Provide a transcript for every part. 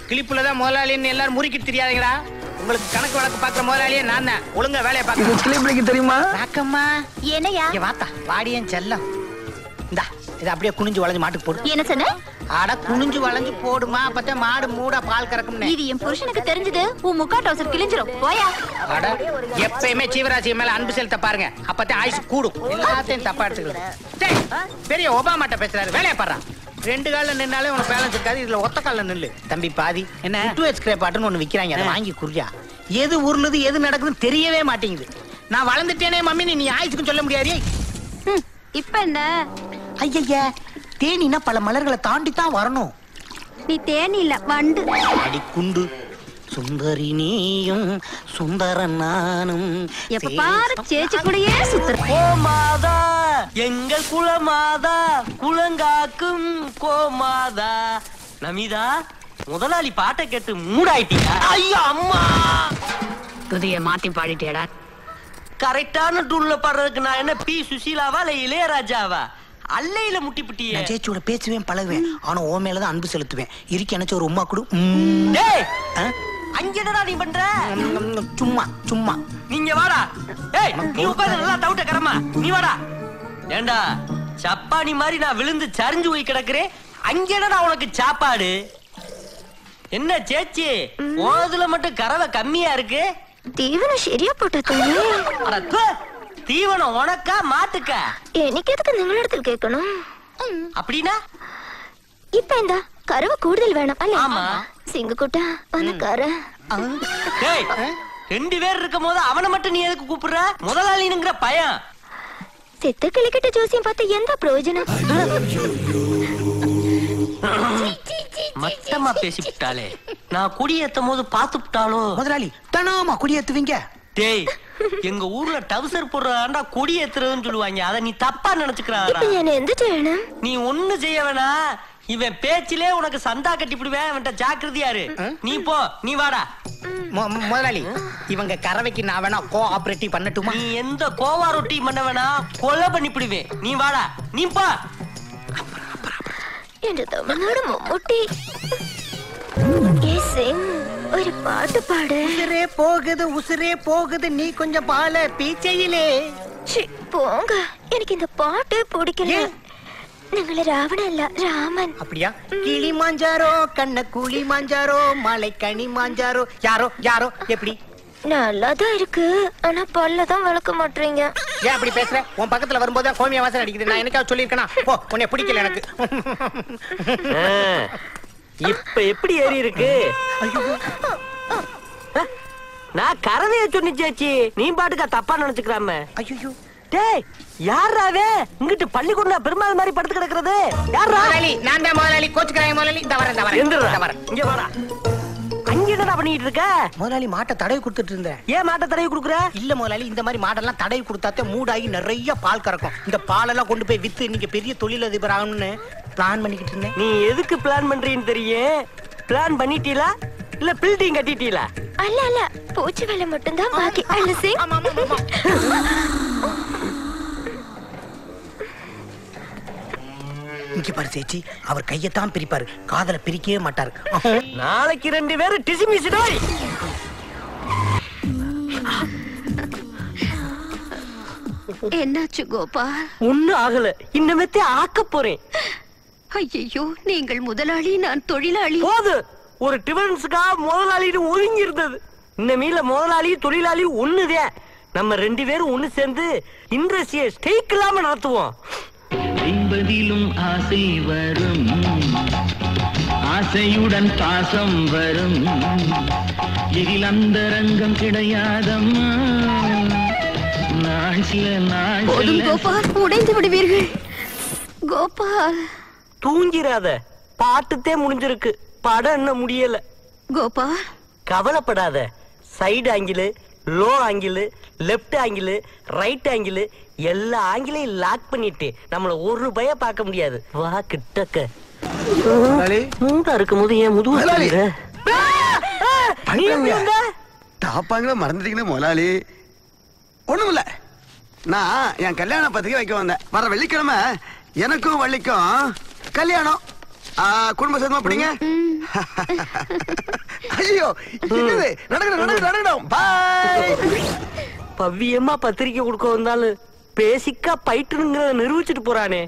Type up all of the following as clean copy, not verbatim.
கிளிப்புலதான் முதலாளின்னு எல்லாரும் முறுக்கிட்டு தெரியாதுங்கடா. உங்களுக்கு கணக்கு வழக்கு பாக்குற முதலாளியே நான் தான். ஒழுங்கா வேலையை பாக்க. கிளிப்புக்கு தெரியுமா? ராக்கம்மா என்னையா? இங்க வாத்தா வாடியன் செல்லம். இந்தா இதை அப்படியே குனிஞ்சு வளைஞ்சு மாட்டுக்கு போடு. என்ன சொன்ன? அட குனிஞ்சு வளைஞ்சு போடுமா, அப்பதான் மாடு மூடா பால் கறக்கும்னு. இது என் புருஷனுக்கு தெரிஞ்சது உன் முக்கா டவுசர் கிழிஞ்சிரும். போயா. அட எப்பயுமே ஜீவராசி மேல அன்பு செலுத்த பாருங்க, அப்பதான் ஆயுசு கூடும். எல்லாத்தையும் தப்பா எடுத்துக்கலாம். பெரிய ஒபாமாட்ட பேசுறாரு, வேலையை பாடுறான். 2 கால்ல நின்னாலே உனக்கு பேலன்ஸ் இருக்காது, இதுல ஒத்த கால்ல நில்லு. தம்பி பாதி என்ன 2H ஸ்கிரேப்பாட்டுன்னு ஒண்ணு விக்கிறாங்க, அதை வாங்கி குறியா. எது உருளுது எது நடக்குதுன்னு தெரியவே மாட்டேங்குது. நான் வளர்ந்துட்டேனே மம்மி, நீ ஆயுசுக்கும் சொல்ல முடியாது. இப்ப என்ன? ஐயா தேனினா பல மலர்களை தாண்டி தான் வரணும். நீ தேனி இல்ல வண்டு. அடி குண்டு சுந்தரி நீயும் சுந்தர நானும் எப்ப பாரு சேச்சி கூடயே சுத்துற. கோமாதா எங்கள் குலமாதா குலங்காக்கும் கோமாதா. நமிதா முதலாளி பாட்டை கேட்டு மூடாயிட்டீங்க. ஐயோ அம்மா, புதிய மாத்தி பாடிட்டேடா. கரெக்டான டூல்ல பாடுறதுக்கு நான் என்ன பி சுசீலாவா இல்ல இளையராஜாவா? அல்லையில முட்டி புட்டியே. நான் சேச்சியோட பேசுவேன் பழகுவேன், ஆனா ஓ மேலதான் அன்பு செலுத்துவேன். இருக்கு எனக்கு ஒரு உம்மா கொடு. டேய் அங்க என்னடா நீ பண்ற? சும்மா சும்மா. நீங்க வாடா. ஏய் நீ உட்கார்ந்து நல்லா தவுட்ட கரமா, நீ வாடா. ஏண்டா சப்பானி மாதிரி நான் விழுந்து சரிஞ்சு போய் கிடக்குறேன், அங்க என்னடா உனக்கு சாப்பாடு? என்ன சேச்சி ஓதுல மட்டும் கறவை கம்மியா இருக்கு? தீவனம் சரியா போட்ட. தீவனம் உனக்கா மாட்டுக்கா? எனக்கு எதுக்கு நீங்கள் இடத்துல கேட்கணும்? அப்படின்னா இப்ப இந்த கறவை கூடுதல் வேணும். ஆமா. சிங்கக்குட்டா உனக்கார. டேய் 2 பேர் இருக்கும் போது அவனை மட்டும் நீ எதுக்கு கூப்பிடுற? முதலாளிங்கிற பயம். செத்த கிளிக்கிட்ட ஜோசியம் பார்த்து எந்த பிரயோஜனம்? மட்டமா பேசிவிட்டாளே. நான் குடியேத்தும் போது பாத்துட்டாலோ? முதலாளி தானாமா குடியேத்துவீங்க? டேய் எங்க ஊர்ல டவுசர் போடுறாண்டா கொடியேத்துறதுன்னு சொல்லுவாங்க, அத நீ தப்பா நினைச்சுக்கிறாடா. எந்த செய்யணும்? நீ ஒண்ணு செய்ய வேணா, இவன் பேச்சிலே உனக்கு சந்தா கட்டிப்பிடுவேன். அவன்கிட்ட ஜாக்கிரதையாரு. நீ போ, நீ வாடா. முதலாளி இவங்க கறவைக்கு நான் வேணா கோஆபரேட்டிவ் பண்ணட்டுமா? நீ எந்த கோவா ரொட்டி பண்ண வேணா, கொலை பண்ணிப்பிடுவேன். நீ வாடா, நீ போ. என்ற தமிழ்நாடு மம்முட்டி ஒரு பாட்டு பாடு. உசுரே போகுது உசுரே போகுது, நீ கொஞ்சம் பால பீச்சையிலே. போங்க, எனக்கு இந்த பாட்டு பிடிக்கல. நீங்கள ராவணன் இல்ல ராமன். அப்படியா? கிளி மாஞ்சாரோ கண்ண கூலி மாஞ்சாரோ மலை கனி மாஞ்சாரோ யாரோ யாரோ. எப்படி? நல்லாதான் இருக்கு, ஆனா பல்லதான் வளர்க்க மாட்டீங்க. ஏன் அப்படி பேசுற? உன் பக்கத்துல வரும்போது கோமியா வாசனை அடிக்குது. நான் என்னைக்காவது சொல்லியிருக்கேனா? போ, உன்னை பிடிக்கல எனக்கு. இப்ப எப்படி ஏறி இருக்கு? நான் கறவைய சொன்னிச்சாச்சி, நீ பாட்டுக்கா தப்பா நினைச்சுக்கிறாம. ஐயோ டேய் யாராவே இங்கிட்டு பள்ளிக்கூடம் பெருமாள் மாதிரி படுத்து கிடக்குறது? யாரா? நான் தான் முதலாளி. கோச்சுக்கிறாங்க முதலாளி. இந்த வரேன். இங்க வாடா. அங்க என்னடா பண்ணிட்டு இருக்க? முதலாளி மாட்டை தடவி கொடுத்துட்டு இருந்தேன். ஏன் மாட்டை தடவி கொடுக்குற? இல்ல முதலாளி, இந்த மாதிரி மாடெல்லாம் தடவி கொடுத்தாத்தே மூடாகி நிறைய பால் கறக்கும். இந்த பாலெல்லாம் கொண்டு போய் வித்து நீங்க பெரிய தொழிலதிபர் ஆகணும்னு பிளான் பண்ணிக்கிட்டு இருந்தேன். நீ எதுக்கு பிளான் பண்றீன்னு தெரியும். பிளான் பண்ணிட்டீங்களா இல்ல பில்டிங் கட்டிட்டீங்களா? அல்ல அல்ல, பூச்சி வேலை மட்டும்தான் பாக்கி. அல்ல சிங். இங்க பாரு சேச்சி, அவர் கையத்தான் பிரிப்பாரு, காதல பிரிக்கவே மாட்டாரு. நாளைக்கு 2 பேரும் டிசிமிசிடோய். என்னாச்சு கோபால்? ஒண்ணும் ஆகல, இன்னமேத்தே ஆக்க போறேன். ஐயோ, நீங்கள் முதலாளி, நான் தொழிலாளி. போது ஒரு டிஃபரன்ஸ்க்கா முதலாளின்னு ஒதுங்கி இருந்தது. இந்த மீல முதலாளி தொழிலாளி ஒண்ணுதே. நம்ம 2 பேரும் ஒண்ணு சேர்ந்து இண்டஸ்ட்ரியை ஸ்டேக் இல்லாம நடத்துவோம். என்பதிலும் ஆசை வரும், ஆசையுடன் பாசம் வரும், இதில் அந்த ரங்கம் கிடையாதம்மா. நான் சில நாள் கோபால், உடைந்து விடுவீர்கள். கோபால் தூங்கிராத, பாட்டுத்தே முடிஞ்சிருக்கு, படம் என்ன முடியல. கோபால் கவலைப்படாத, side angle, low angle, left angle, right angle எல்லா ஆங்கிளையும் லாக் பண்ணிட்டு நம்மள ஒரு பய பார்க்க முடியாது. வா கிட்டக்க. மூடா இருக்கும் போது ஏன் முதுகு பாப்பாங்கள மறந்துட்டீங்கன்னு முதலாளி. ஒண்ணும் இல்ல, நான் என் கல்யாண பத்திரிக்கை வைக்க வந்தேன். வர வெள்ளிக்கிழமை எனக்கும் வள்ளிக்கும் கல்யாணம். குடும்ப சேர்ந்தமா பிடிங்க. ஐயோ நடக்கணும். பாய். பவ்யமா பத்திரிக்கை கொடுக்க வந்தாலும் பேசிக்கா பைட்டுங்கிறத நிரூபிச்சுட்டு போறானே.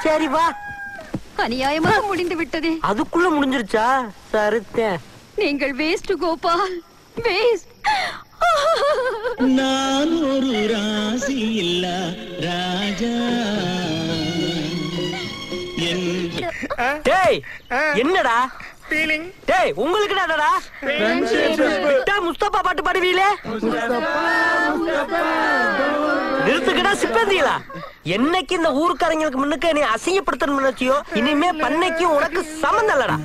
சரி வா. அநியாயமாக முடிந்து விட்டதே. அதுக்குள்ள முடிஞ்சிருச்சா? சரித்தேன். நீங்கள் வேஸ்ட் கோபால், வேஸ்ட். நான் ஒரு ராசி இல்ல ராஜா. டேய் என்னடா ஃபீலிங்? டேய் உங்களுக்கு என்னடா? விட்டா முஸ்தபா பாட்டு பாடுவீங்களே. நிறுத்துக்கடா சிப்பந்திகளா. என்னைக்கு இந்த ஊருக்காரங்களுக்கு முன்னுக்கு நீ அசிங்கப்படுத்தணும் நினைச்சியோ, இனிமே பண்ணைக்கும் உனக்கு சம்மந்தம் இல்லடா.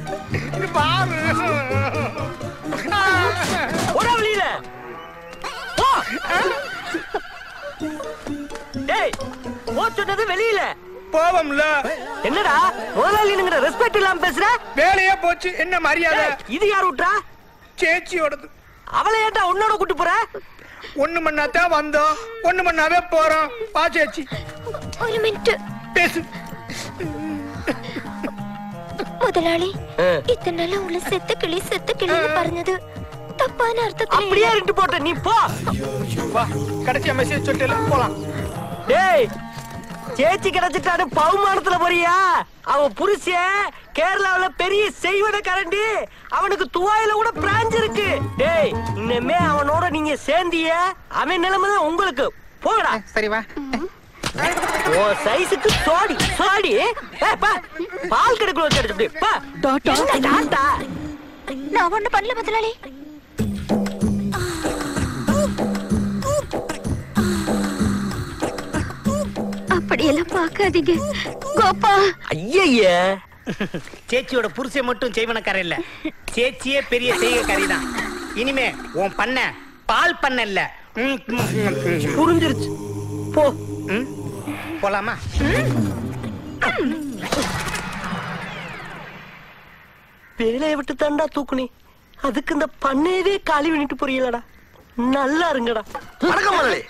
போடா வெளியில போ. டேய் போ சொன்னது வெளியில போவோம்ல. என்னடா முதலாளிங்கிற ரெஸ்பெக்ட் இல்லாம பேசுற? வேலையே போச்சு, என்ன மரியாதை? இது யார் விட்டா? சேச்சியோடது. அவளை ஏன்டா உன்னோட கூட்டு போற? ஒண்ணு மண்ணாதான் வந்தோம், ஒண்ணு மண்ணாவே போறோம். பா சேச்சி. ஒரு மினிட் பேசு. முதலாளி, இத்தனை நாள் உங்களை செத்து கிளின்னு പറഞ്ഞது தப்பான அர்த்தத்துல. அப்படியே இருந்து போட்ட நீ போ. வா, கடைசியா மெசேஜ் சொல்லிட்டு போலாம். டேய் சேச்சி கிடைச்சிட்டாரு பவுமானத்துல போறியா? அவன் புருஷன் கேரளாவுல பெரிய செய்வன கரண்டி, அவனுக்கு துவாயில கூட பிராஞ்ச் இருக்கு. டேய் இனிமே அவனோட நீங்க சேர்ந்திய அவன் நிலைமைதான் உங்களுக்கு. போகடா. சரி வா. ஓ சைஸுக்கு சோடி பால் கெடுக்கல வச்சு டாட்டா. நான் ஒண்ணு பண்ணல முதலாளி. அப்படியெல்லாம் பார்க்காதீங்க கோபா. ஐயே சேச்சியோட புருஷன் மட்டும் செய்வனக்கார இல்ல, சேச்சியே பெரிய செய்கைக்காரி தான். இனிமே உன் பண்ண பால் பண்ண இல்ல. புரிஞ்சிருச்சு. போ. போலாமா? வேலையை விட்டு தாண்டா தூக்குனி, அதுக்கு இந்த பண்ணையவே காலி பண்ணிட்டு போறீங்களடா. நல்லா இருங்கடா. வணக்கம் முதலாளி.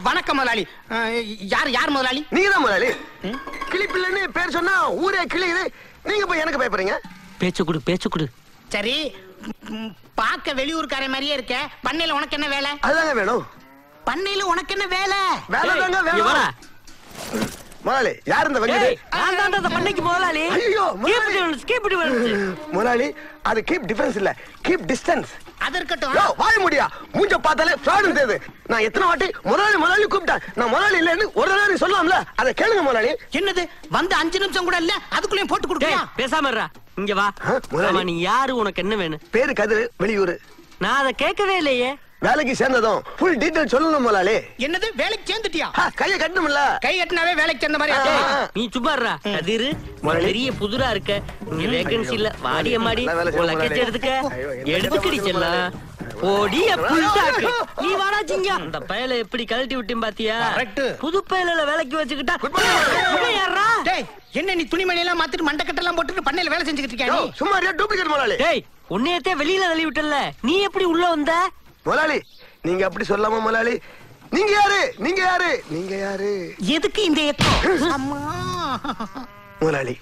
வணக்கம் முதலாளி. யார் முதலாளி? நீங்க தான் முதலாளி. கிளிப்பிள்ளைன்னு பேர் சொன்னா ஊரே கிளியுது, நீங்க போய் எனக்கு பயப்படுறீங்க. பேச்சு கொடு. சரி, பார்க்க வெளியூர்கார மாதிரியே இருக்க. பண்ணையில உனக்கு என்ன வேலை? அதுதாங்க வேணும். பண்ணையில உனக்கு என்ன வேலை? வேலை தாங்க வேணும். முதலாளி யார் இந்த வங்கி? பண்ணைக்கு முதலாளி. ஐயோ முதலாளி அது கீப் டிஃபரன்ஸ் இல்ல, கீப் டிஸ்டன்ஸ். அது இருக்கட்டும். வாய முடியா, மூஞ்ச பார்த்தாலே ஃப்ராட் தெரியுது. நான் எத்தனை வாட்டி முதலாளி கூப்பிட்டேன். நான் முதலாளி இல்லன்னு ஒரு தடவை சொல்லலாம்ல, அதை கேளுங்க முதலாளி. என்னது வந்து 5 நிமிஷம் கூட இல்ல, அதுக்குள்ளேயும் போட்டு கொடுக்கறியா? பேசாம இருடா. இங்க வா. நீ யாரு, உனக்கு என்ன வேணும்? பேரு கதிர், வெளியூர். நான் அதை கேட்கவே இல்லையே. வேலைக்கு சேர்ந்ததும் ஃபுல் டீடைல் சொல்லணும் முதலாளி. என்னது வேலைக்கு சேர்ந்துட்டியா? கையை கட்டணும்ல. கை கட்டினாவே வேலைக்கு சேர்ந்த மாதிரி. நீ சும்மா இருடா. கதிர் பெரிய புதுரா இருக்க, இங்க வேகன்சி இல்ல. வாடிய மாடி லக்கேஜ் எடுத்துக்கடி செல்லாம். ஓடிய புல்டாக்கு. நீ வாடா சிங்க. அந்த பயல எப்படி கழட்டி விட்டேன் பாத்தியா? புது பயல வேலைக்கு வச்சுக்கிட்டா யாரா? டேய் என்ன நீ துணிமணி எல்லாம் மாத்திட்டு மண்டக்கட்ட எல்லாம் போட்டுட்டு பண்ணையில வேலை செஞ்சுக்கிட்டு இருக்கியா நீ? சும்மா டூப்ளிகேட் முதலாளி. டேய் உன்னையத்தே வெளியில தள்ளி விட்டல, நீ எப்படி உள்ள வந்த? முதலாளி நீங்க அப்படி சொல்லாம முதலாளி. நீங்க யாரு? எதுக்கு இந்த ஏக்கம்? அம்மா முதலாளி,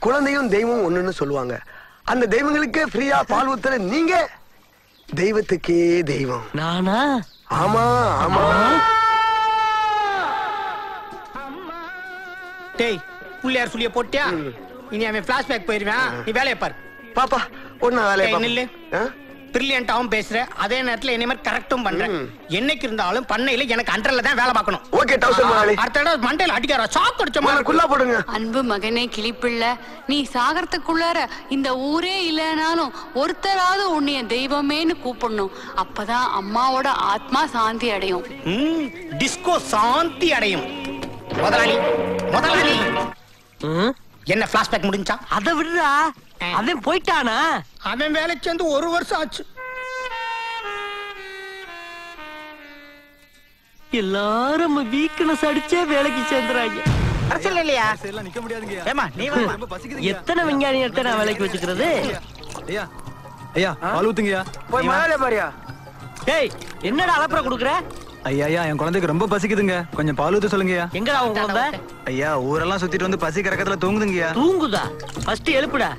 குழந்தையும் தெய்வம் ஒண்ணுன்னு சொல்லுவாங்க. அந்த தெய்வங்களுக்கே ஃப்ரீயா பால் ஊத்துற நீங்க தெய்வத்துக்கே தெய்வம். நானா? ஆமா. டேய் புள்ளையார் சொல்லிய போட்டியா? இனி அவன் பிளாஷ்பேக் போயிருவான். நீ வேலையை பாரு. பாப்பா ஒண்ணா வேலையை நில்லு. பிரில்லியண்டாவும் பேசுற, அதே நேரத்துல என்ன மாதிரி கரெக்டும் பண்ற. என்னைக்கு இருந்தாலும் பண்ணையில எனக்கு அண்டர்ல தான் வேலை பார்க்கணும். ஓகே டவுசர் முதலாளி. அடுத்த தடவை மண்டையில அடிக்காரா, சாக் அடிச்ச மாதிரி குள்ளா போடுங்க. அன்பு மகனே கிளிப்பிள்ளை, நீ சாகரத்துக்குள்ளார இந்த ஊரே இல்லைனாலும் ஒருத்தராவது உன்னைய தெய்வமேன்னு கூப்பிடணும். அப்பதான் அம்மாவோட ஆத்மா சாந்தி அடையும். டிஸ்கோ சாந்தி அடையும். முதலாளி என்ன பிளாஷ்பேக் முடிஞ்சா? அதை விடுறா. அவன் போயிட்டானா? அவன் வேலைக்கு சேர்ந்து 1 வருஷம் ஆச்சு. எல்லாரும் வீக்னஸ் அடிச்சே வேலைக்கு சேர்ந்துறாங்க. அரசியல் இல்லையா? நிக்க முடியாதுங்க. ஏமா நீ வா. எத்தனை விஞ்ஞானி எடுத்து நான் வேலைக்கு வச்சுக்கிறது? ஐயா பால் ஊத்துங்கயா. போய் முதலாளி பாரியா. டேய் என்னடா அலப்பற குடுக்குற? ஐயா என் குழந்தைக்கு ரொம்ப பசிக்குதுங்க, கொஞ்சம் பால் ஊத்த சொல்லுங்கய்யா. எங்கடா உன் குழந்தை? ஐயா ஊரெல்லாம் சுத்திட்டு வந்து பசி கறக்கத்துல தூங்குதுங்கய்யா. தூங்குதா? ஃபர்ஸ்ட் எழுப்புடா.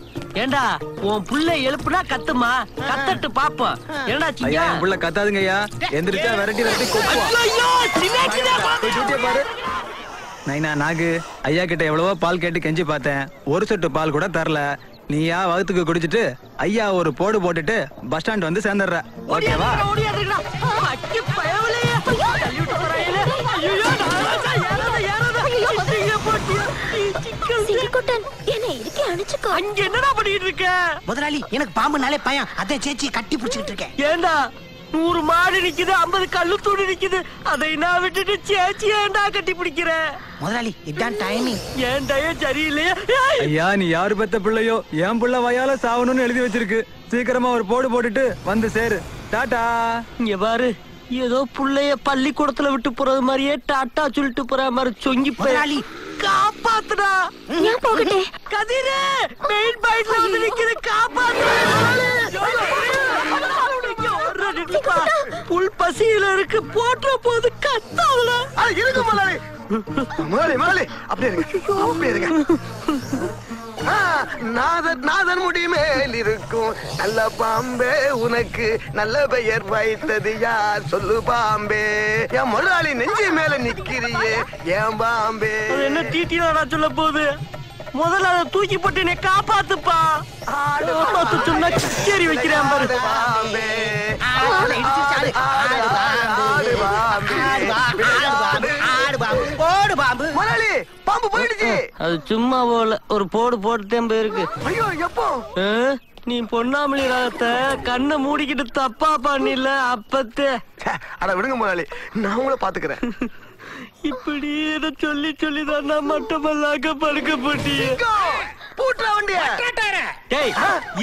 ஏண்டா உன் புள்ள எழுப்புனா கத்துமா, கத்தட்டு பாப்போம். என்னடா ஐயா சிங்கா? என் புள்ள கத்தாதுங்கய்யா, எந்திரிச்சா விரட்டி கொப்புவா. ஐயோ சின்னக்கிடா போய் சூட்டிய பாரு. நைனா நாகு, ஐயா கிட்ட எவ்வளவோ பால் கேட்டு கெஞ்சி பார்த்தேன், ஒரு சொட்டு பால் கூட தரல. நீயா வகுத்துக்கு குடிச்சிட்டு ஐயா ஒரு போடு போட்டுட்டு பஸ் ஸ்டாண்ட் வந்து சேர்ந்துடுற, ஓகேவா? ஓடியாடுடா. அக்கி பயவலே. தள்ளி விட்டு போறாயிலே. ஐயோ சிங்க போட்டியா? சிரிக்குட்டன் என்ன இருக்கே அணைச்சுக்கோ. அங்க என்னடா பண்ணிட்டு இருக்க? முதலாளி எனக்கு பாம்புனாலே பயம், அதான் சேச்சி கட்டி பிடிச்சிட்டு இருக்கேன். ஏண்டா 100 மாடு நிக்குது, 50 கல்லு தூணி நிக்குது, அதை நான் விட்டுட்டு சேச்சி ஏண்டா கட்டி பிடிக்கிற? முதலாளி இதான் டைமிங். ஏன்டாயே சரியில்லையா? ஐயா நீ யாரு பெத்த பிள்ளையோ, என் புள்ள வயால சாவணும்னு எழுதி வச்சிருக்கு. சீக்கிரமா ஒரு போடு போட்டுட்டு வந்து சேரு. டாடா. இங்க பாரு, ஏதோ புள்ளைய பள்ளிக்கூடத்துல விட்டு போறது மாதிரியே டாட்டா சொல்லிட்டு போற மாதிரி சொங்கி முதலாளி. காப்பாத்துடா. நான் போகட்டே. கதிரே மெயின் பாயிண்ட்ல வந்து நிக்கிற, காப்பாத்துடா. புல் பசியில இருக்கு, போற்ற போது கத்தாவல. இருக்கு முதலாளி. முதலாளி அப்படியே இருங்க, அப்படியே இருங்க. நாதன் முடி மேல் இருக்கும் நல்ல பாம்பே, உனக்கு நல்ல பெயர் வைத்தது யார் சொல்லு பாம்பே. என் முதலாளி நெஞ்சு மேல நிக்கிறியே ஏன் பாம்பே. என்ன டீட்டிலா சொல்ல போகுது? முதல்ல அதை தூக்கி போட்டு என்னை காப்பாத்துப்பா. காப்பாத்து சொன்னா சரி வைக்கிறேன் பாரு. பாம்பே முதலாளி பாம்பு போயிடுச்சு. அது சும்மா போல, ஒரு போடு போட்டுட்டேன் போயிருக்கு. ஐயோ எப்போ? நீ பொன்னாமலி ராகத்தை கண்ணை மூடிக்கிட்டு தப்பா பண்ணில அப்பத்தே. அட விடுங்க முதலாளி, நான் உங்களை பாத்துக்கிறேன். இப்படி சொல்லி சொல்லிதான் நான் மட்டமல்லாக்க படுக்க போட்டியே. பூட்டுற வண்டிய. டேய்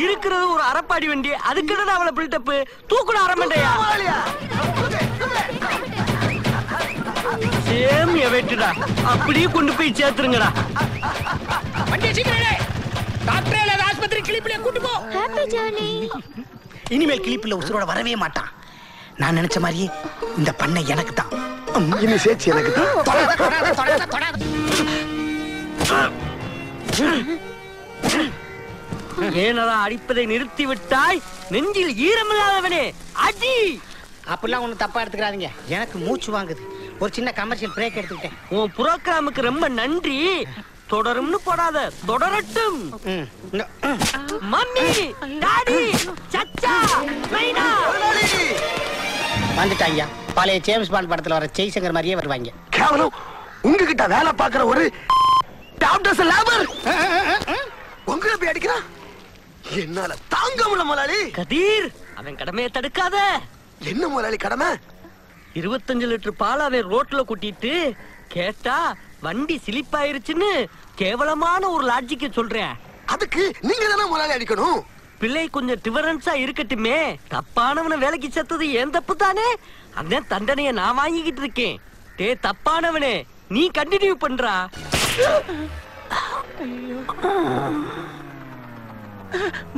இருக்கிறது ஒரு அரப்பாடி வண்டி, அதுக்கு என்ன அவளை பில்டப்? தூக்குட அரமண்டையா. சேம் எவெட்டுடா, அப்படியே கொண்டு போய் சேர்த்துருங்கடா. வண்டியை சீக்கிரம் டாக்டர் ஆஸ்பத்திரி கிளிப்பிலே கூட்டு போ. Happy journey. இனிமேல் கிளிப்பில் உசுரோட வரவே மாட்டான். நான் நினைச்ச மாதிரியே இந்த பண்ணை எனக்கு தான். இனி சேச்சி எனக்கு தான். ஏனடா அடிப்பதை நிறுத்தி விட்டாய்? நெஞ்சில் ஈரமில்லாதவனே அடி. அப்படிலாம் ஒன்றும் தப்பா எடுத்துக்கிறாதீங்க, எனக்கு மூச்சு வாங்குது. ஒரு சின்ன கமர்ஷியல் பிரேக் எடுத்துக்கிட்டேன். உன் புரோகிராமுக்கு ரொம்ப நன்றி. தொடரும்னு போடாத, தொடரட்டும். மம்மி, டாடி, சச்சா, மைனா வந்துட்டாங்க. பழைய ஜேம்ஸ் பாண்ட் படத்துல வர ஜெய்சங்கர் மாதிரியே வருவாங்க. கேவலம் உங்ககிட்ட வேலை பார்க்கிற ஒரு டாக்டர்ஸ் லேபர் உங்களை போய் அடிக்கிறான். என்னால தாங்க முடியல முதலாளி. கதீர், அவன் கடமையை தடுக்காத. என்ன முதலாளி கடமை? 25 லிட்டர் பால் அவன் ரோட்ல கூட்டிட்டு கேட்டா வண்டி சிலிப் ஆயிருச்சுன்னு கேவலமான ஒரு லாஜிக்க சொல்றேன். அதுக்கு நீங்க தானே முதலாளி அடிக்கணும். பிள்ளை கொஞ்சம் டிஃபரன்ஸா இருக்கட்டுமே. தப்பானவனை வேலைக்கு சேர்த்தது ஏன் தப்பு தானே? அந்த தண்டனைய நான் வாங்கிக்கிட்டு இருக்கேன். டே தப்பானவனே, நீ கண்டினியூ பண்றா.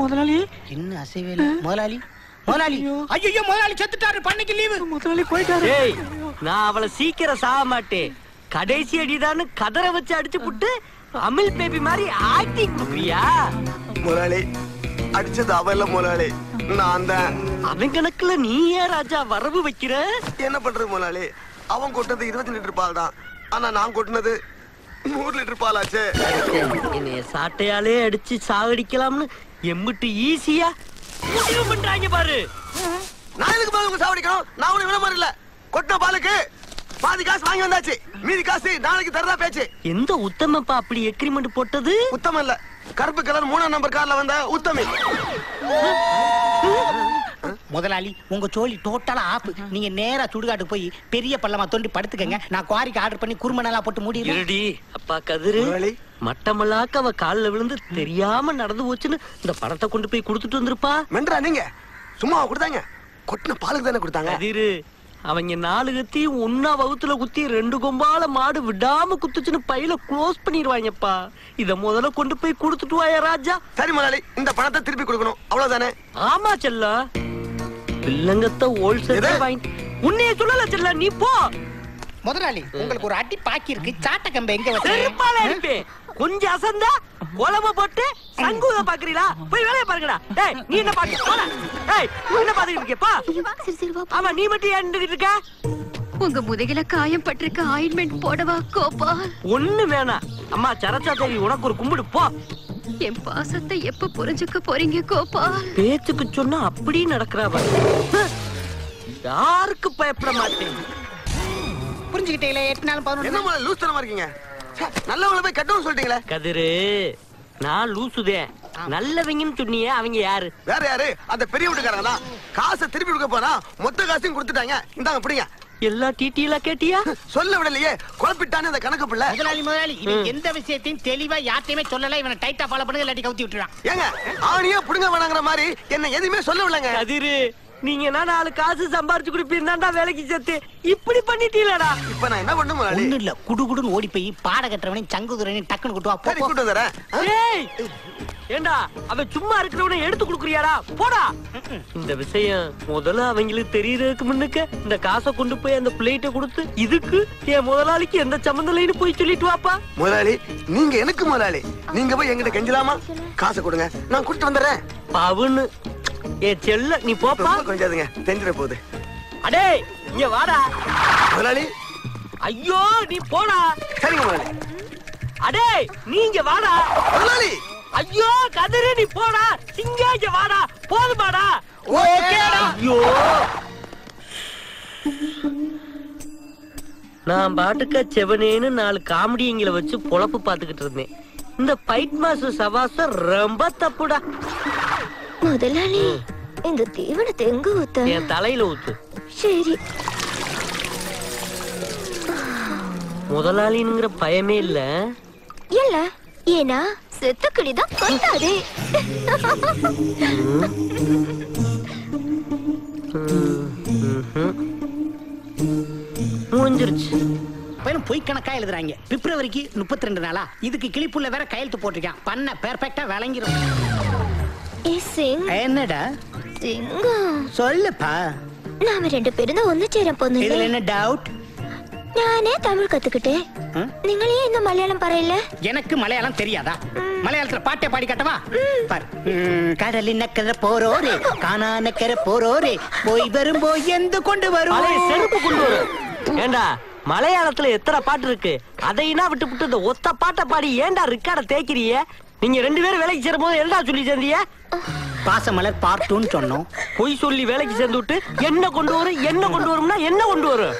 முதலாளி என்ன அசைவே முதலாளி. முதலாளி ஐயோ முதலாளி செத்துட்டாரு, பண்ணைக்கு லீவு. முதலாளி போயிட்டாரு. டேய் நான் அவளை சீக்கிரம் சாக மாட்டேன். கடைசி அடிதான்னு கதற வச்சு அடிச்சு புட்டு அமில் பேபி மாதிரி ஆக்டிங் கொடுக்குறியா? முதலாளி அடிச்சது அவல்ல முதலாளி, நான் தான். அவன் கணக்குல நீ ஏன் ராஜா வரவு வைக்கிற? என்ன பண்றது முதலாளி, அவன் கொட்டது 20 லிட்டர் பால் தான், ஆனா நான் கொட்டினது 100 லிட்டர் பால் ஆச்சு. என்னைய சாட்டையாலே அடிச்சு சாகடிக்கலாம்னு எம்பிட்டு ஈஸியா முடிவு பண்றாங்க பாரு. நான் எதுக்கு பால் உங்க சாவடிக்கணும்? நான் உன்னை விட மாதிரி இல்ல. கொட்டின பாலுக்கு பாதி காசு வாங்கி வந்தாச்சு, மீதி காசு நாளைக்கு தரதா பேச்சு. எந்த உத்தமப்பா அப்படி எக்ரிமெண்ட் போட்டது? உத்தமம் இல்ல, கருப்பு கலர் 3ஆம் நம்பர் கார்ல வந்த உத்தமி. முதலாளி உங்க சோழி டோட்டலா ஆப். நீங்க நேரா சுடுகாட்டுக்கு போய் பெரிய பள்ளமா தோண்டி படுத்துக்கங்க. நான் குவாரிக்கு ஆர்டர் பண்ணி குருமணலா போட்டு முடியும். இருடி அப்பா கதிரு, மட்டமல்லாக்க அவ கால்ல விழுந்து தெரியாம நடந்து போச்சுன்னு இந்த பணத்தை கொண்டு போய் கொடுத்துட்டு வந்திருப்பா. மென்றா நீங்க சும்மா கொடுத்தாங்க, கொட்டின பாலுக்கு தானே கொடுத்தாங்க. கதிரு, அவங்க 4 கத்தியும் ஒன்னா வகுத்துல குத்தி 2 கொம்பால மாடு விடாம குத்துச்சுன்னு பையில க்ளோஸ் பண்ணிடுவாங்கப்பா. இத முதல்ல கொண்டு போய் கொடுத்துட்டு வாயா ராஜா. சரி முதலாளி, இந்த பணத்தை திருப்பி கொடுக்கணும், அவ்வளவுதானே? ஆமா செல்ல. பில்லங்கத்த ஹோல்சேல் வாங்கி உன்னைய சொல்லல செல்ல நீ போ. முதலாளி உங்களுக்கு ஒரு அடி பாக்கி இருக்கு. சாட்ட கம்பை எங்க செருப்பால அடிப்பேன். கொஞ்சம் அசந்தா உலம போட்டு சங்கூத பாக்குறீங்களா? போய் வேலைய பாருங்கடா. டேய் நீ என்ன பாக்க போற? டேய் நீ என்ன பாத்துக்கிட்டு இருக்க? பா. ஆமா நீ மட்டும் ஏன்னுகிட்டு இருக்க? உங்க முதுகில காயம் பட்டிருக்க ஆயின்மெண்ட் போடவா கோபால்? ஒண்ணு வேணாம். அம்மா சரச்சா தேவி உனக்கு ஒரு கும்பிடு போ. என் பாசத்தை எப்ப புரிஞ்சுக்க போறீங்க கோபால்? பேச்சுக்கு சொன்னா அப்படியே நடக்கிறா. யாருக்கு பயப்பட மாட்டேன். புரிஞ்சுக்கிட்டீங்களே? 8 நாள் 11 என்ன முதல்ல லூஸ் தரமா இருக்கீங்க? நல்லவங்கள போய் கட்டவும் சொல்லிட்டீங்களே. கதிரு நான் லூசுதே. நல்லவங்கன்னு சொன்னியே அவங்க யாரு? வேற யாரு? அந்த பெரிய வீட்டுக்காரங்க தான். காசை திருப்பி கொடுக்க போனா மொத்த காசையும் கொடுத்துட்டாங்க. இந்தாங்க பிடிங்க. எல்லா டீட்டெயிலா கேட்டியா? சொல்ல விடலையே, குழப்பிட்டானே அந்த கணக்கு பிள்ளை. முதலாளி இவன் எந்த விஷயத்தையும் தெளிவா யார்ட்டையுமே சொல்லல. இவனை டைட்டா ஃபாலோ பண்ணுங்க, இல்லாட்டி கவுத்தி விட்டுறான். ஏங்க ஆணியா புடுங்க வேணாங்கிற மாதிரி என்ன எதுவுமே சொல்ல விடலங்க. கதிரு நீங்க என்ன 4 காசு சம்பாரிச்சு குடுப்பீங்கடா வேலைக்கு சேர்த்து இப்படி பண்ணிட்டீங்களடா. இப்ப நான் என்ன பண்ணணும் முதலாளி? ஒண்ணு இல்ல, குடுகுடுன்னு ஓடி போய் பாட கட்டுறவனையும் சங்குதுரனையும் டக்குன்னு கூட்டு வா. சரி கூட்டு வரேன். ஏய் ஏண்டா அவன் சும்மா இருக்கிறவனை எடுத்து குடுக்குறியாடா? போடா. இந்த விஷயம் முதல்ல அவங்களுக்கு தெரியறதுக்கு முன்னுக்கு இந்த காசை கொண்டு போய் அந்த பிளேட்டை கொடுத்து இதுக்கு என் முதலாளிக்கு எந்த சம்பந்தம் இல்லைன்னு போய் சொல்லிட்டு வாப்பா. முதலாளி நீங்க எனக்கு முதலாளி. நீங்க போய் எங்கிட்ட கெஞ்சலாமா? காசை கொடுங்க, நான் கூட்டிட்டு வந்துடுறேன். பவுன்னு ஏ செல்ல நீ போப்பா. கொஞ்சாதுங்க, தெரிஞ்சிட போகுது. அடே இங்க வாடா முதலாளி. ஐயோ நீ போடா. சரிங்க முதலாளி. அடே நீங்க வாடா முதலாளி. ஐயோ கதிரு நீ போடா. சிங்காஜ வாடா. போதுமாடா? ஓகேடா. ஐயோ நான் பாட்டுக்க செவனேன்னு 4 காமெடிங்களை வச்சு பொழப்பு பாத்துக்கிட்டு இருந்தேன். இந்த பைட் மாஸ்டர் சவாசம் ரொம்ப தப்புடா. முதலாளி இந்த தீவனத்தை எங்க ஊத்த? என் தலையில ஊத்து. சரி. முதலாளிங்கிற பயமே இல்ல. இல்ல, ஏன்னா செத்த கிளிதான் கொண்டாதே. முடிஞ்சிருச்சு. பொய் கணக்கா எழுதுறாங்க. பிப்ரவரிக்கு 32 நாளா? இதுக்கு கிளிப்புள்ள வேற கையெழுத்து போட்டிருக்கான். பண்ண பெர்ஃபெக்ட்டா விளங்கிரும். என்னடா சிங்கம் சொல்லுப்பா. நாம 2 பேரும் தான் ஒண்ணு சேர போறோம். இதுல என்ன டவுட்? நானே தமிழ் கத்துக்கிட்டேன். நீங்களே இந்த மலையாளம் பரையில? எனக்கு மலையாளம் தெரியாதா? மலையாளத்துல பாட்டே பாடி காட்டவா? பாரு. கடலின் நக்கரை போரோரே, காணா நக்கரை போரோரே, போய் வரும் போய் எந்த கொண்டு வரும் செருப்பு கொண்டு வரும். ஏண்டா மலையாளத்துல எத்தனை பாட்டு இருக்கு? அதையினா விட்டு விட்டு இந்த ஒத்த பாட்டை பாடி ஏண்டா ரிக்கார்ட தேய்க்கிறிய? நீங்க 2 பேரும் வேலைக்கு சேரும் போது என்னடா சொல்லி சேர்ந்தீங்க? பாசமலர் பார்ட் 2 சொன்னோம். பொய் சொல்லி வேலைக்கு சேர்ந்து விட்டு என்ன கொண்டு வரும் என்ன கொண்டு வரும்னா என்ன கொண்டு வரும்?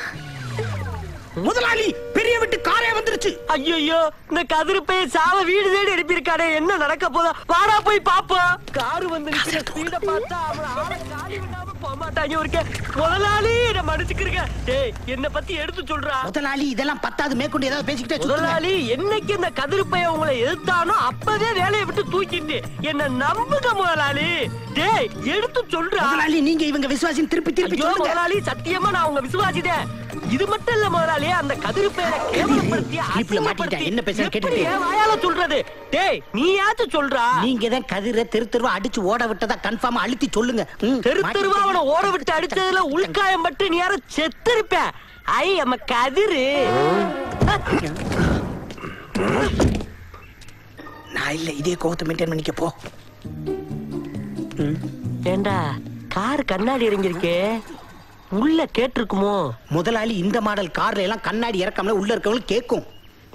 முதலாளி பெரிய விட்டு காரே வந்துருச்சு. ஐயோ இந்த கதிரு போய் சாவ வீடு தேடி அனுப்பியிருக்கானே, என்ன நடக்க போதா? வாடா போய் பாப்போம். காரு வந்து நிக்கிற ஸ்பீட பார்த்தா அவன் ஆள காலி விடாம போக மாட்டாங்க. ஒருக்க முதலாளி என்ன மன்னிச்சுக்கிறீங்க. டேய் என்ன பத்தி எடுத்து சொல்றா. முதலாளி இதெல்லாம் பத்தாது, மேற்கொண்டு ஏதாவது பேசிக்கிட்டே முதலாளி என்னைக்கு இந்த கதிரு பையன் உங்களை எதிர்த்தானோ அப்பவே வேலையை விட்டு தூக்கிட்டு என்ன நம்புங்க முதலாளி. டேய் எடுத்து சொல்றா. முதலாளி நீங்க இவங்க விசுவாசின் திருப்பி திருப்பி சொல்லுங்க. முதலாளி சத்தியமா நான் உங்க விசுவாசிதேன். இது மட்டும் இல்ல முதலாளி, அந்த கதிரு பேரை கேவலப்படுத்தி மாட்டிட்டேன். என்ன பேச கேட்டுட்டு வாயால சொல்றது? டேய் நீயாச்சும் சொல்றா. நீங்க தான் கதிரை தெரு தெருவா அடிச்சு ஓட விட்டதா கன்ஃபார்மா அழுத்தி சொல்லுங்க. தெரு தெருவா அவனை ஓட விட்டு அடிச்சதுல உள்காயம் பட்டு நீ யாரும் செத்திருப்பேன். ஐ அம்ம கதிரு. நான் இல்ல, இதே கோவத்தை மெயின்டைன் பண்ணிக்க போ. ஏண்டா கார் கண்ணாடி இறங்கிருக்கே, உள்ள கேட்டிருக்குமோ? முதலாளி இந்த மாடல் கார்ல எல்லாம் கண்ணாடி இறக்காமல உள்ள இருக்கவங்க கேட்கும்.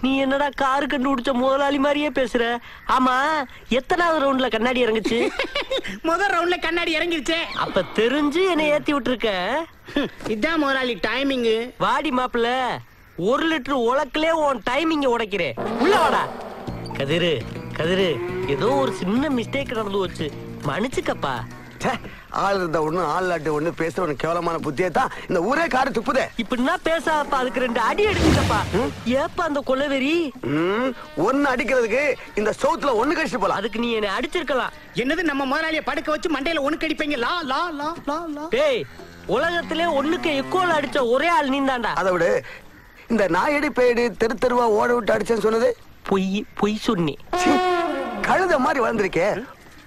நீ என்னடா காரு கண்டுபிடிச்ச முதலாளி மாதிரியே பேசுற? ஆமா எத்தனாவது ரவுண்ட்ல கண்ணாடி இறங்குச்சு? முதல் ரவுண்ட்ல கண்ணாடி இறங்கிருச்சே. அப்ப தெரிஞ்சு என்ன ஏத்தி விட்டுருக்க. இதான் முதலாளி டைமிங். வாடி மாப்பிள்ள, 1 லிட்டர் உலக்கிலே உன் டைமிங்க உடைக்கிறேன். உள்ள வாடா. கதிரு கதிரு ஏதோ ஒரு சின்ன மிஸ்டேக் நடந்து வச்சு மன்னிச்சுக்கப்பா. ஆள் இருந்த ஒண்ணு ஆள்லாட்டு ஒண்ணு பேசுற ஒரு கேவலமான புத்தியை தான் இந்த ஊரே காடு துப்புதே. இப்படின்னா பேசாப்பா, அதுக்கு 2 அடி அடிச்சுக்கப்பா. ஏப்பா அந்த கொலவெறி? ஒன்னு அடிக்கிறதுக்கு இந்த சவுத்துல ஒண்ணு கழிச்சு போலாம். அதுக்கு நீ என்ன அடிச்சிருக்கலாம். என்னது நம்ம முதலாளிய படுக்க வச்சு மண்டையில ஒண்ணு கடிப்பீங்க? லா லா லா லா லா. டேய் உலகத்திலே ஒண்ணுக்கு எக்கோல அடிச்ச ஒரே ஆள் நீ தான்டா. அதை விடு, இந்த நாயடி பேடு தெரு தெருவா ஓட விட்டு அடிச்சேன்னு சொன்னது பொய் சொன்னி. கழுத மாதிரி வளர்ந்துருக்கே,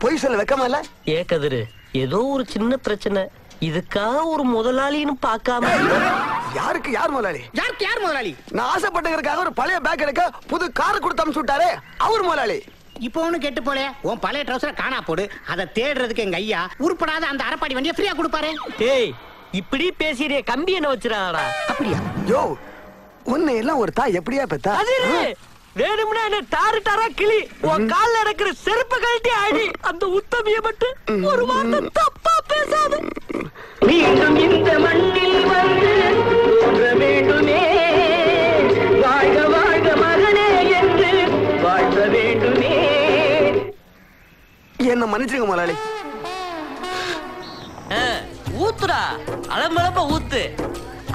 பொய் சொல்ல வெக்கமா இல்ல? ஏ கதிரு ஏதோ ஒரு சின்ன பிரச்சனை, இதுக்காக ஒரு முதலாளின்னு பார்க்காம யாருக்கு யார் முதலாளி? யாருக்கு யார் முதலாளி? நான் ஆசைப்பட்டதுக்காக ஒரு பழைய பேக் எடுக்க புது கார் கொடுத்து அனுப்பிச்சு விட்டாரே, அவர் முதலாளி. இப்போ ஒண்ணு கெட்டு போலே, உன் பழைய ட்ரௌசரை காணா போடு. அதை தேடுறதுக்கு எங்க ஐயா உருப்படாத அந்த அரப்பாடி வண்டியை ஃப்ரீயா கொடுப்பாரு. டேய் இப்படி பேசிறிய கம்பி என்ன வச்சிராடா? அப்படியா? யோ உன்னை எல்லாம் ஒரு தாய் எப்படியா பெத்தா? அது வேணும்னா என்ன டாரு டாரா கிளி, உன் கால்ல நடக்கிற செருப்பு கழட்டி அடி. அந்த உத்தமிய மட்டும் ஒரு வார்த்தை தப்பா பேசாத. மீண்டும் இந்த மண்ணில் வந்து தோன்ற வேண்டுமே, வாழ்க வாழ்க மகனே என்று வாழ்த்த வேண்டுமே. என்ன மன்னிச்சுங்க முதலாளி. ஊத்துடா, அலம்பலப்ப ஊத்து.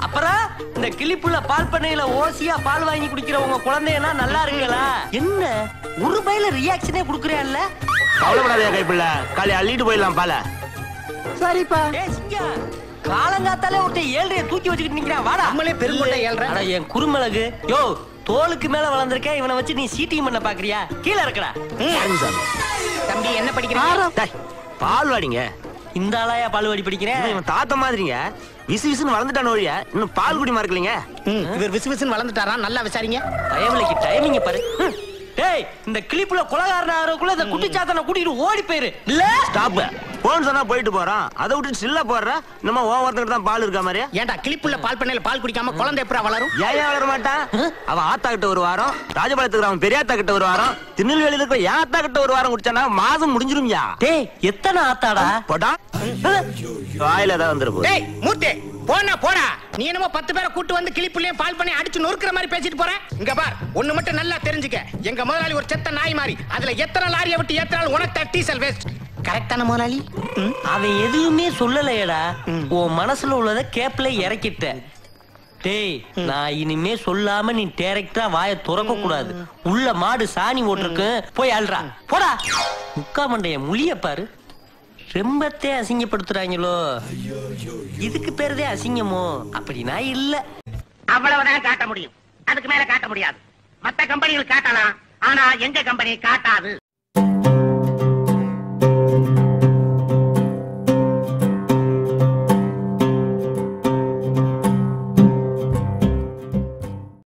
அப்புறம் இந்த கிளிப்புள்ள பால் பண்ணையில ஓசியா பால் வாங்கி குடிக்கிற உங்க குழந்தைன்னா நல்லா இருக்குங்களா? என்ன ஒரு பையில ரியாக்ஷனே குடுக்கறியால? கவலைப்படாதே கைப்புள்ள, காலை அள்ளிட்டு போயிடலாம் பால. சரிப்பா. டேய் சிங்கா, காலங்காத்தாலே ஒருத்தன் ஏழ்றைய தூக்கி வச்சுக்கிட்டு நிக்கிறான். வாடா. நம்மளே பெருங்கொண்டை ஏழ்ற. அட என் குறுமிளகு, யோ தோலுக்கு மேல வளர்ந்திருக்கேன், இவனை வச்சு நீ சீட்டிங் பண்ண பாக்குறியா? கீழே இருக்கடா. தம்பி என்ன படிக்கிறீங்க? பால் வாடிங்க. இந்த ஆளாயா பால் வாடி படிக்கிறேன்? இவன் தாத்த மாதிரிங்க, விசு விசுன்னு வளர்ந்துட்டான ஒழிய இன்னும் பால் குடி மறக்கலீங்க. இவர் விசு விசுன்னு வளர்ந்துட்டாரா? நல்லா விசாரிங்க. பயமலைக்கு டைமிங்க பாரு. டேய் இந்த கிளிப்புல கொலகாரன ஆறக்குள்ள இந்த குட்டிச்சாத்தனை கூட்டிட்டு ஓடி போயிரு. இல்ல ஸ்டாப். போன் சொன்னா போயிட்டு போறான், அதை விட்டு சில்ல போடுற. நம்ம ஓவர்த்துக்கிட்டு தான் பால் இருக்கா மாதிரியா? ஏன்டா கிளிப்புள்ள பால் பண்ணையில பால் குடிக்காம குழந்தை எப்படா வளரும்? ஏன் வளர மாட்டான்? அவன் ஆத்தா கிட்ட ஒரு வாரம், ராஜபாளையத்துக்கு அவன் பெரியாத்தா கிட்ட ஒரு வாரம், திருநெல்வேலியில இருக்கிற என் ஆத்தா கிட்ட ஒரு வாரம் குடிச்சானா மாசம் முடிஞ்சிரும்யா. டேய் எத்தனை ஆத்தாடா? போட்டா வாயில ஏதாவது வந்துரு போகுது. டேய் மூர்த்தி போனா போடா. நீ என்னமோ 10 பேரை கூட்டு வந்து கிளிப்புள்ளே பால் பண்ணி அடிச்சு நொறுக்குற மாதிரி பேசிட்டு போற. இங்க பார், ஒண்ணு மட்டும் நல்லா தெரிஞ்சுக்க. எங்க முதலாளி ஒரு செத்த நாய் மாதிரி. அதுல எத்தனை லாரியை விட்டு ஏத்தினாலும் உனக்கு டீசல் வேஸ்ட். கரெக்டான முதலாளி? அவன் எதுவுமே சொல்லலையடா. உன் மனசுல உள்ளத கேப்ல இறக்கிட்ட. டேய் நான் இனிமே சொல்லாம நீ டைரக்டா வாயை துறக்க கூடாது. உள்ள மாடு சாணி ஓட்டிருக்கு, போய் அல்றா. போடா. முக்கா மண்டைய முழிய பாரு. ரெம்பத்தே அசிங்கப்படுத்துறாங்களோ? இதுக்கு பேருதே அசிங்கமோ? அப்படின்னா இல்ல. அவ்வளவுதான் காட்ட முடியும், அதுக்கு மேல காட்ட முடியாது. மத்த கம்பெனிகள் காட்டலாம், ஆனா எங்க கம்பெனி காட்டாது.